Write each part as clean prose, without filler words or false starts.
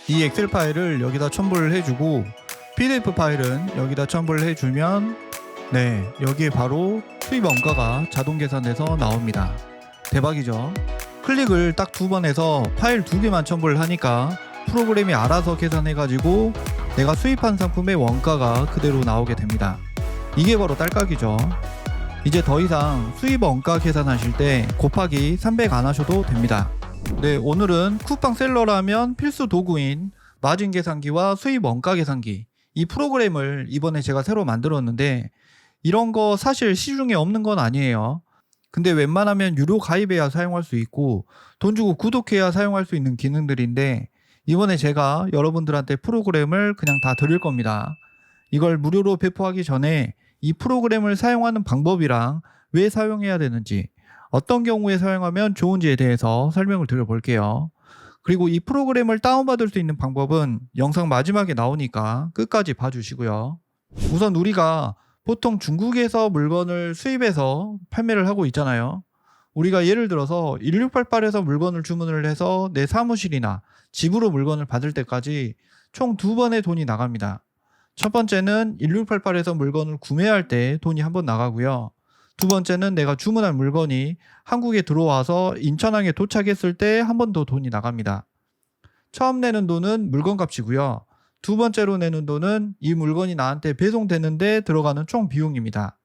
이 엑셀 파일을 여기다 첨부를 해주고 PDF 파일은 여기다 첨부를 해주면 여기에 바로 수입 원가가 자동 계산돼서 나옵니다. 대박이죠? 클릭을 딱 2번 해서 파일 2개만 첨부를 하니까 프로그램이 알아서 계산해가지고 내가 수입한 상품의 원가가 그대로 나오게 됩니다. 이게 바로 딸깍이죠. 이제 더 이상 수입 원가 계산하실 때 곱하기 300 안 하셔도 됩니다. 오늘은 쿠팡 셀러라면 필수 도구인 마진 계산기와 수입 원가 계산기, 이 프로그램을 이번에 제가 새로 만들었는데 이런 거 사실 시중에 없는 건 아니에요. 근데 웬만하면 유료 가입해야 사용할 수 있고 돈 주고 구독해야 사용할 수 있는 기능들인데 이번에 제가 여러분들한테 프로그램을 그냥 다 드릴 겁니다. 이걸 무료로 배포하기 전에 이 프로그램을 사용하는 방법이랑 왜 사용해야 되는지, 어떤 경우에 사용하면 좋은지에 대해서 설명을 드려볼게요. 그리고 이 프로그램을 다운받을 수 있는 방법은 영상 마지막에 나오니까 끝까지 봐주시고요. 우선 우리가 보통 중국에서 물건을 수입해서 판매를 하고 있잖아요. 우리가 예를 들어서 1688에서 물건을 주문을 해서 내 사무실이나 집으로 물건을 받을 때까지 총 2번의 돈이 나갑니다. 첫 번째는 1688에서 물건을 구매할 때 돈이 한 번 나가고요. 두 번째는 내가 주문한 물건이 한국에 들어와서 인천항에 도착했을 때 한 번 더 돈이 나갑니다. 처음 내는 돈은 물건값이고요. 두 번째로 내는 돈은 이 물건이 나한테 배송되는데 들어가는 총 비용입니다.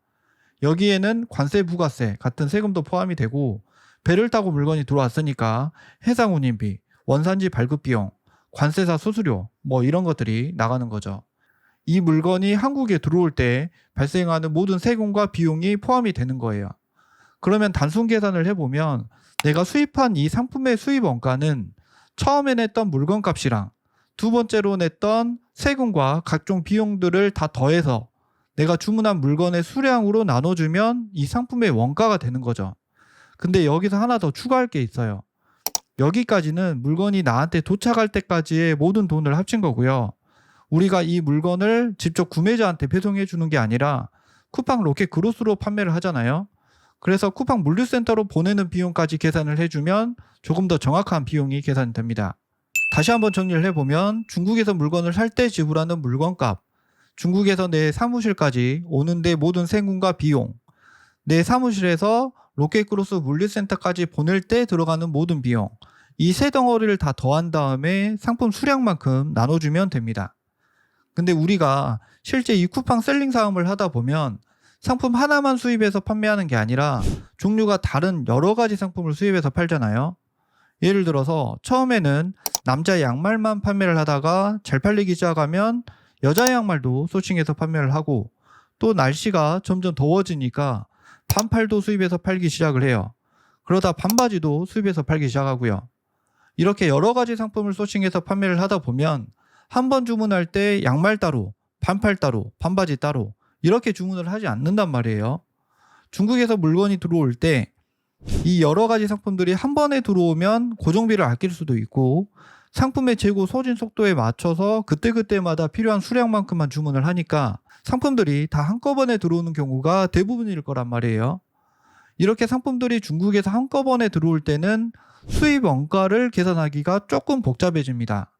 여기에는 관세, 부가세 같은 세금도 포함이 되고 배를 타고 물건이 들어왔으니까 해상 운임비, 원산지 발급 비용, 관세사 수수료 이런 것들이 나가는 거죠. 이 물건이 한국에 들어올 때 발생하는 모든 세금과 비용이 포함이 되는 거예요. 그러면 단순 계산을 해보면 내가 수입한 이 상품의 수입 원가는 처음에 냈던 물건값이랑 두 번째로 냈던 세금과 각종 비용들을 다 더해서 내가 주문한 물건의 수량으로 나눠주면 이 상품의 원가가 되는 거죠. 근데 여기서 하나 더 추가할 게 있어요. 여기까지는 물건이 나한테 도착할 때까지의 모든 돈을 합친 거고요. 우리가 이 물건을 직접 구매자한테 배송해 주는 게 아니라 쿠팡 로켓 그로스로 판매를 하잖아요. 그래서 쿠팡 물류센터로 보내는 비용까지 계산을 해주면 조금 더 정확한 비용이 계산됩니다. 다시 한번 정리를 해보면 중국에서 물건을 살 때 지불하는 물건값, 중국에서 내 사무실까지 오는데 모든 세금과 비용, 내 사무실에서 로켓 그로스 물류센터까지 보낼 때 들어가는 모든 비용, 이 세 덩어리를 다 더한 다음에 상품 수량만큼 나눠주면 됩니다. 근데 우리가 실제 이 쿠팡 셀링 사업을 하다 보면 상품 하나만 수입해서 판매하는 게 아니라 종류가 다른 여러 가지 상품을 수입해서 팔잖아요. 예를 들어서 처음에는 남자 양말만 판매를 하다가 잘 팔리기 시작하면 여자 양말도 소싱해서 판매를 하고 또 날씨가 점점 더워지니까 반팔도 수입해서 팔기 시작을 해요. 그러다 반바지도 수입해서 팔기 시작하고요. 이렇게 여러 가지 상품을 소싱해서 판매를 하다 보면 한 번 주문할 때 양말 따로, 반팔 따로, 반바지 따로 이렇게 주문을 하지 않는단 말이에요. 중국에서 물건이 들어올 때 이 여러 가지 상품들이 한 번에 들어오면 고정비를 아낄 수도 있고 상품의 재고 소진 속도에 맞춰서 그때그때마다 필요한 수량만큼만 주문을 하니까 상품들이 다 한꺼번에 들어오는 경우가 대부분일 거란 말이에요. 이렇게 상품들이 중국에서 한꺼번에 들어올 때는 수입 원가를 계산하기가 조금 복잡해집니다.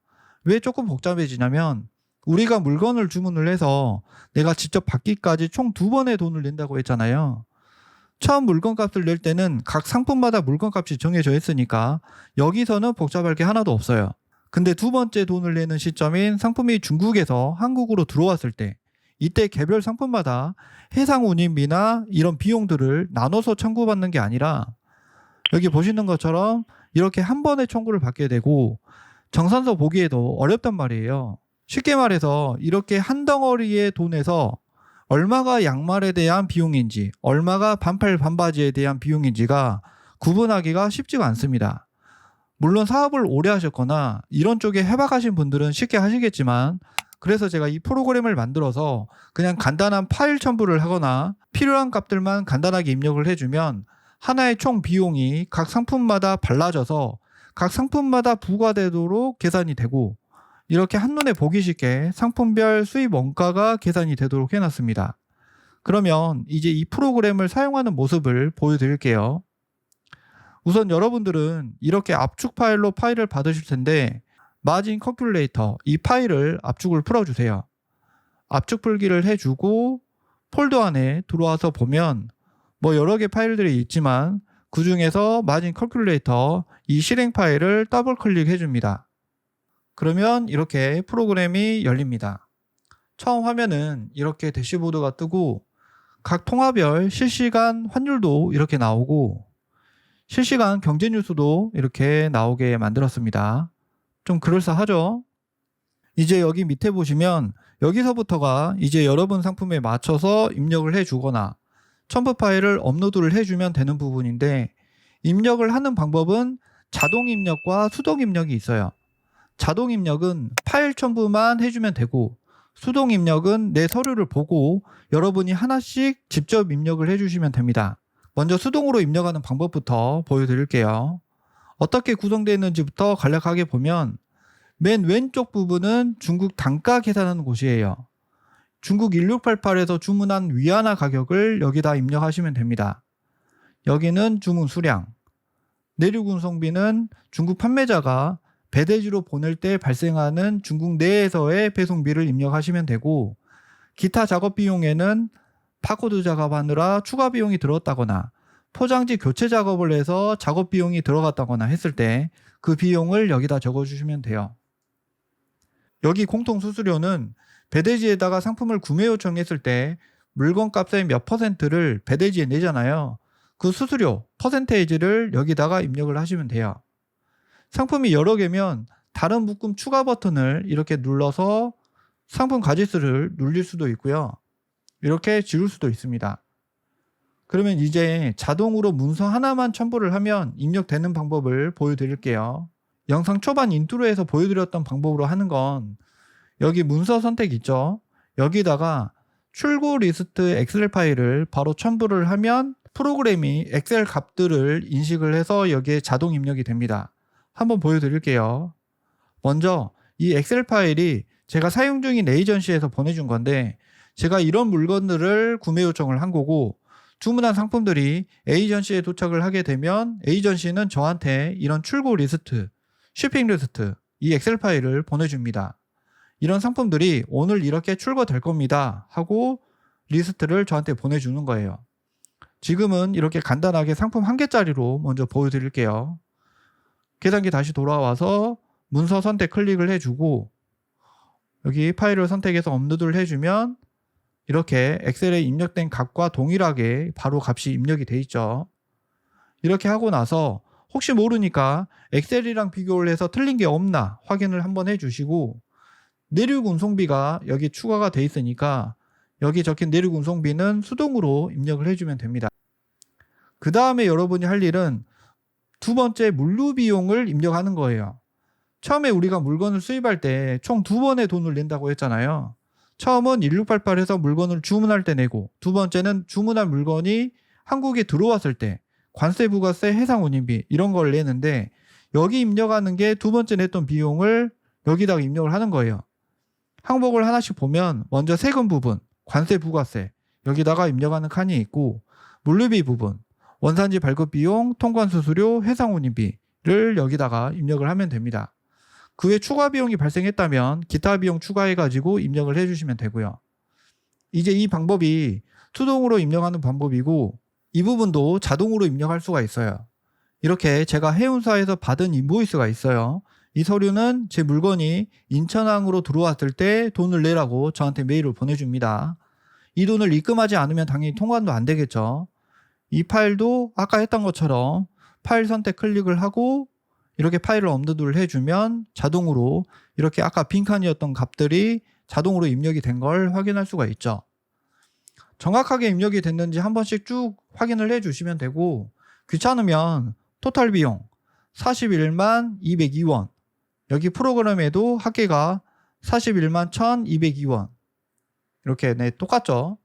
왜 조금 복잡해지냐면 우리가 물건을 주문을 해서 내가 직접 받기까지 총 2번의 돈을 낸다고 했잖아요. 처음 물건값을 낼 때는 각 상품마다 물건값이 정해져 있으니까 여기서는 복잡할 게 하나도 없어요. 근데 두 번째 돈을 내는 시점인 상품이 중국에서 한국으로 들어왔을 때 이때 개별 상품마다 해상 운임비나 이런 비용들을 나눠서 청구받는 게 아니라 여기 보시는 것처럼 이렇게 한 번에 청구를 받게 되고 정산서 보기에도 어렵단 말이에요. 쉽게 말해서 이렇게 한 덩어리의 돈에서 얼마가 양말에 대한 비용인지, 얼마가 반팔 반바지에 대한 비용인지가 구분하기가 쉽지가 않습니다. 물론 사업을 오래 하셨거나 이런 쪽에 해박하신 분들은 쉽게 하시겠지만 그래서 제가 이 프로그램을 만들어서 그냥 간단한 파일 첨부를 하거나 필요한 값들만 간단하게 입력을 해주면 하나의 총 비용이 각 상품마다 발라져서 각 상품마다 부과되도록 계산이 되고 이렇게 한눈에 보기 쉽게 상품별 수입 원가가 계산이 되도록 해놨습니다. 그러면 이제 이 프로그램을 사용하는 모습을 보여드릴게요. 우선 여러분들은 이렇게 압축 파일로 파일을 받으실 텐데 마진 컬큘레이터 이 파일을 압축을 풀어주세요. 압축 풀기를 해주고 폴더 안에 들어와서 보면 뭐 여러 개 파일들이 있지만 그 중에서 마진 컬큘레이터 이 실행 파일을 더블 클릭해 줍니다. 그러면 이렇게 프로그램이 열립니다. 처음 화면은 이렇게 대시보드가 뜨고 각 통화별 실시간 환율도 이렇게 나오고 실시간 경제 뉴스도 이렇게 나오게 만들었습니다. 좀 그럴싸하죠? 이제 여기 밑에 보시면 여기서부터가 이제 여러분 상품에 맞춰서 입력을 해주거나 첨부 파일을 업로드를 해주면 되는 부분인데 입력을 하는 방법은 자동 입력과 수동 입력이 있어요. 자동 입력은 파일 첨부만 해주면 되고 수동 입력은 내 서류를 보고 여러분이 하나씩 직접 입력을 해주시면 됩니다. 먼저 수동으로 입력하는 방법부터 보여드릴게요. 어떻게 구성되어 있는지부터 간략하게 보면 맨 왼쪽 부분은 중국 단가 계산하는 곳이에요. 중국 1688에서 주문한 위안화 가격을 여기다 입력하시면 됩니다. 여기는 주문 수량, 내륙 운송비는 중국 판매자가 배대지로 보낼 때 발생하는 중국 내에서의 배송비를 입력하시면 되고 기타 작업 비용에는 바코드 작업하느라 추가 비용이 들었다거나 포장지 교체 작업을 해서 작업 비용이 들어갔다거나 했을 때 그 비용을 여기다 적어주시면 돼요. 여기 공통 수수료는 배대지에다가 상품을 구매 요청했을 때 물건 값의 몇 퍼센트를 배대지에 내잖아요. 그 수수료, 퍼센테이지를 여기다가 입력을 하시면 돼요. 상품이 여러 개면 다른 묶음 추가 버튼을 이렇게 눌러서 상품 가짓수를 눌릴 수도 있고요. 이렇게 지울 수도 있습니다. 그러면 이제 자동으로 문서 하나만 첨부를 하면 입력되는 방법을 보여드릴게요. 영상 초반 인트로에서 보여드렸던 방법으로 하는 건 여기 문서 선택 있죠? 여기다가 출고 리스트 엑셀 파일을 바로 첨부를 하면 프로그램이 엑셀 값들을 인식을 해서 여기에 자동 입력이 됩니다. 한번 보여드릴게요. 먼저 이 엑셀 파일이 제가 사용 중인 에이전시에서 보내준 건데 제가 이런 물건들을 구매 요청을 한 거고 주문한 상품들이 에이전시에 도착을 하게 되면 에이전시는 저한테 이런 출고 리스트, 쇼핑 리스트 이 엑셀 파일을 보내줍니다. 이런 상품들이 오늘 이렇게 출고될 겁니다 하고 리스트를 저한테 보내주는 거예요. 지금은 이렇게 간단하게 상품 한 개짜리로 먼저 보여드릴게요. 계산기 다시 돌아와서 문서 선택 클릭을 해주고 여기 파일을 선택해서 업로드를 해주면 이렇게 엑셀에 입력된 값과 동일하게 바로 값이 입력이 돼 있죠. 이렇게 하고 나서 혹시 모르니까 엑셀이랑 비교를 해서 틀린 게 없나 확인을 한번 해주시고 내륙 운송비가 여기 추가가 돼 있으니까 여기 적힌 내륙 운송비는 수동으로 입력을 해주면 됩니다. 그 다음에 여러분이 할 일은 두 번째 물류 비용을 입력하는 거예요. 처음에 우리가 물건을 수입할 때 총 두 번의 돈을 낸다고 했잖아요. 처음은 1688에서 물건을 주문할 때 내고 두 번째는 주문한 물건이 한국에 들어왔을 때 관세, 부가세, 해상 운임비 이런 걸 내는데 여기 입력하는 게 두 번째 냈던 비용을 여기다가 입력을 하는 거예요. 항목을 하나씩 보면 먼저 세금 부분, 관세, 부가세 여기다가 입력하는 칸이 있고 물류비 부분, 원산지 발급 비용, 통관 수수료, 해상 운임비를 여기다가 입력을 하면 됩니다. 그 외 추가 비용이 발생했다면 기타 비용 추가해가지고 입력을 해주시면 되고요. 이제 이 방법이 수동으로 입력하는 방법이고 이 부분도 자동으로 입력할 수가 있어요. 이렇게 제가 해운사에서 받은 인보이스가 있어요. 이 서류는 제 물건이 인천항으로 들어왔을 때 돈을 내라고 저한테 메일을 보내줍니다. 이 돈을 입금하지 않으면 당연히 통관도 안 되겠죠. 이 파일도 아까 했던 것처럼 파일 선택 클릭을 하고 이렇게 파일을 업로드를 해주면 자동으로 이렇게 아까 빈칸이었던 값들이 자동으로 입력이 된 걸 확인할 수가 있죠. 정확하게 입력이 됐는지 한 번씩 쭉 확인을 해주시면 되고 귀찮으면 토탈 비용 41만 202원 여기 프로그램에도 합계가 41만 1202원 이렇게 똑같죠.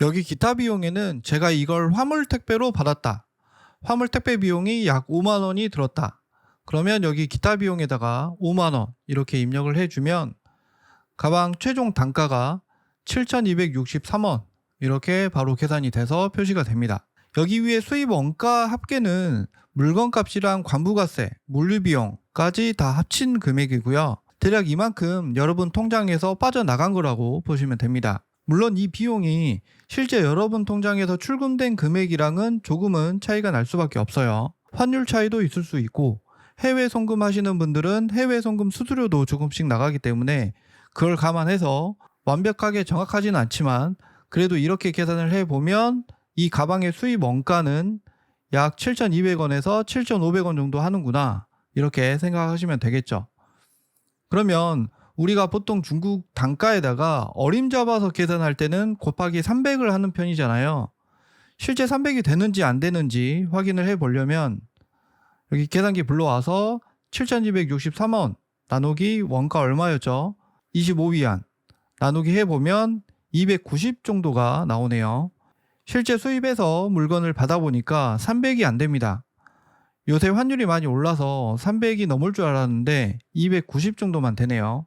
여기 기타 비용에는 제가 이걸 화물 택배로 받았다. 화물 택배 비용이 약 5만 원이 들었다. 그러면 여기 기타 비용에다가 5만 원 이렇게 입력을 해주면 가방 최종 단가가 7,263원 이렇게 바로 계산이 돼서 표시가 됩니다. 여기 위에 수입 원가 합계는 물건값이랑 관부가세, 물류비용까지 다 합친 금액이고요. 대략 이만큼 여러분 통장에서 빠져나간 거라고 보시면 됩니다. 물론 이 비용이 실제 여러분 통장에서 출금된 금액이랑은 조금은 차이가 날 수밖에 없어요. 환율 차이도 있을 수 있고 해외 송금하시는 분들은 해외 송금 수수료도 조금씩 나가기 때문에 그걸 감안해서 완벽하게 정확하진 않지만 그래도 이렇게 계산을 해보면 이 가방의 수입 원가는 약 7,200원에서 7,500원 정도 하는구나, 이렇게 생각하시면 되겠죠. 그러면 우리가 보통 중국 단가에다가 어림잡아서 계산할 때는 곱하기 300을 하는 편이잖아요. 실제 300이 되는지 안 되는지 확인을 해보려면 여기 계산기 불러와서 7,263원 나누기 원가 얼마였죠? 25위안 나누기 해보면 290 정도가 나오네요. 실제 수입해서 물건을 받아보니까 300이 안 됩니다. 요새 환율이 많이 올라서 300이 넘을 줄 알았는데 290 정도만 되네요.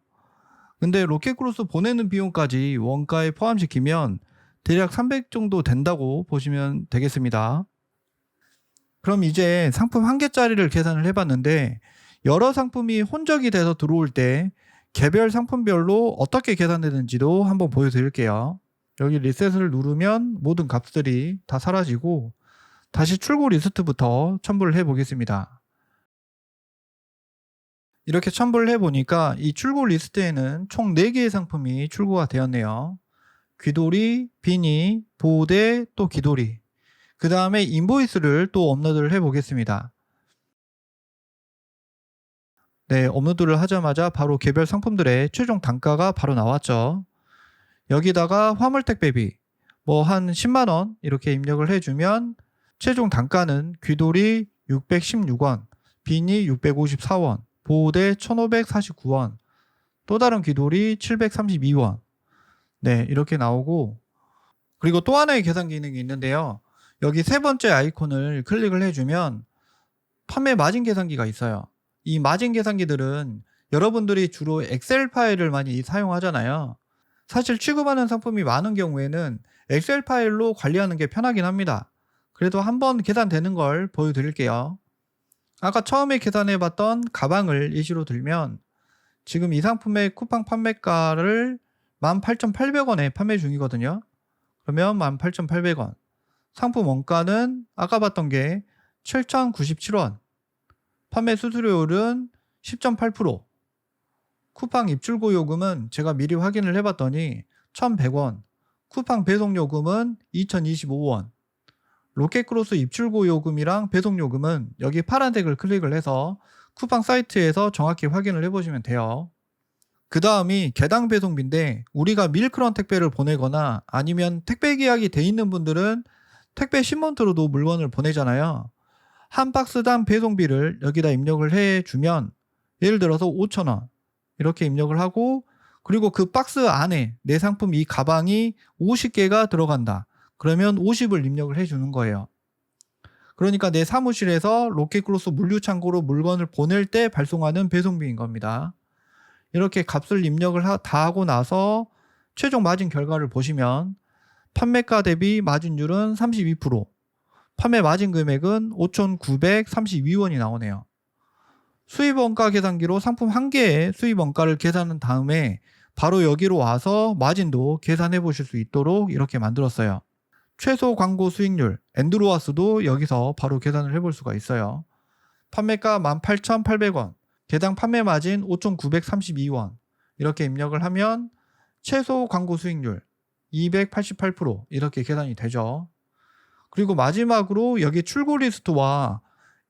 근데 로켓크루스 보내는 비용까지 원가에 포함시키면 대략 300 정도 된다고 보시면 되겠습니다. 그럼 이제 상품 한 개짜리를 계산을 해봤는데 여러 상품이 혼적이 돼서 들어올 때 개별 상품별로 어떻게 계산되는지도 한번 보여드릴게요. 여기 리셋을 누르면 모든 값들이 다 사라지고 다시 출고 리스트부터 첨부를 해보겠습니다. 이렇게 첨부를 해보니까 이 출고 리스트에는 총 4개의 상품이 출고가 되었네요. 귀돌이, 비니, 보호대, 또 귀돌이. 그 다음에 인보이스를 또 업로드를 해보겠습니다. 네, 업로드를 하자마자 바로 개별 상품들의 최종 단가가 바로 나왔죠. 여기다가 화물 택배비 뭐 한 10만원 이렇게 입력을 해주면 최종 단가는 귀돌이 616원, 비니 654원, 보호대 1549원, 또 다른 귀돌이 732원. 네, 이렇게 나오고, 그리고 또 하나의 계산 기능이 있는데요. 여기 세 번째 아이콘을 클릭을 해주면 판매 마진 계산기가 있어요. 이 마진 계산기들은 여러분들이 주로 엑셀 파일을 많이 사용하잖아요. 사실 취급하는 상품이 많은 경우에는 엑셀 파일로 관리하는 게 편하긴 합니다. 그래도 한번 계산되는 걸 보여드릴게요. 아까 처음에 계산해봤던 가방을 예시로 들면 지금 이 상품의 쿠팡 판매가를 18,800원에 판매 중이거든요. 그러면 18,800원. 상품 원가는 아까 봤던 게 7,097원. 판매 수수료율은 10.8%. 쿠팡 입출고 요금은 제가 미리 확인을 해봤더니 1,100원. 쿠팡 배송 요금은 2,025원. 로켓크루스 입출고 요금이랑 배송 요금은 여기 파란색을 클릭을 해서 쿠팡 사이트에서 정확히 확인을 해보시면 돼요. 그 다음이 개당 배송비인데 우리가 밀크런 택배를 보내거나 아니면 택배 계약이 돼 있는 분들은 택배 신문트로도 물건을 보내잖아요. 한 박스당 배송비를 여기다 입력을 해주면 예를 들어서 5,000원 이렇게 입력을 하고, 그리고 그 박스 안에 내 상품 이 가방이 50개가 들어간다. 그러면 50을 입력을 해주는 거예요. 그러니까 내 사무실에서 로켓크루스 물류창고로 물건을 보낼 때 발송하는 배송비인 겁니다. 이렇게 값을 입력을 다 하고 나서 최종 마진 결과를 보시면 판매가 대비 마진율은 32%, 판매 마진 금액은 5,932원이 나오네요. 수입원가 계산기로 상품 한 개의 수입원가를 계산한 다음에 바로 여기로 와서 마진도 계산해 보실 수 있도록 이렇게 만들었어요. 최소 광고 수익률, 엔드로와스도 여기서 바로 계산을 해볼 수가 있어요. 판매가 18,800원, 개당 판매 마진 5,932원 이렇게 입력을 하면 최소 광고 수익률 288% 이렇게 계산이 되죠. 그리고 마지막으로 여기 출고 리스트와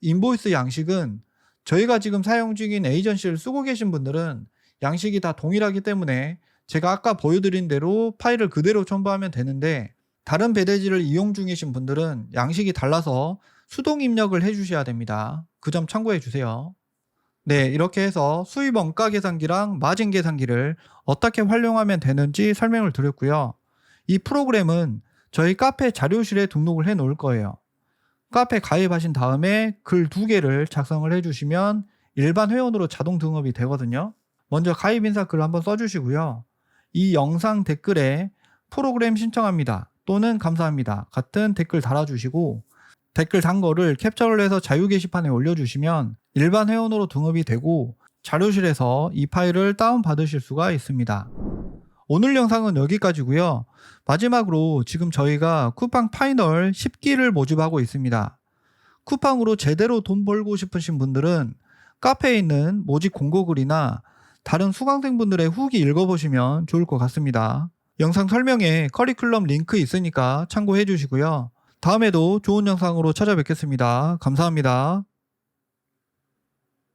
인보이스 양식은 저희가 지금 사용 중인 에이전시를 쓰고 계신 분들은 양식이 다 동일하기 때문에 제가 아까 보여드린 대로 파일을 그대로 첨부하면 되는데, 다른 배대지를 이용 중이신 분들은 양식이 달라서 수동 입력을 해주셔야 됩니다. 그 점 참고해 주세요. 네, 이렇게 해서 수입 원가 계산기랑 마진 계산기를 어떻게 활용하면 되는지 설명을 드렸고요. 이 프로그램은 저희 카페 자료실에 등록을 해 놓을 거예요. 카페 가입하신 다음에 글 2개를 작성을 해주시면 일반 회원으로 자동 등업이 되거든요. 먼저 가입 인사 글 한번 써주시고요. 이 영상 댓글에 프로그램 신청합니다 또는 감사합니다 같은 댓글 달아주시고, 댓글 단 거를 캡처를 해서 자유 게시판에 올려주시면 일반 회원으로 등급이 되고 자료실에서 이 파일을 다운받으실 수가 있습니다. 오늘 영상은 여기까지고요. 마지막으로 지금 저희가 쿠팡 파이널 10기를 모집하고 있습니다. 쿠팡으로 제대로 돈 벌고 싶으신 분들은 카페에 있는 모집 공고글이나 다른 수강생분들의 후기 읽어보시면 좋을 것 같습니다. 영상 설명에 커리큘럼 링크 있으니까 참고해 주시고요. 다음에도 좋은 영상으로 찾아뵙겠습니다. 감사합니다.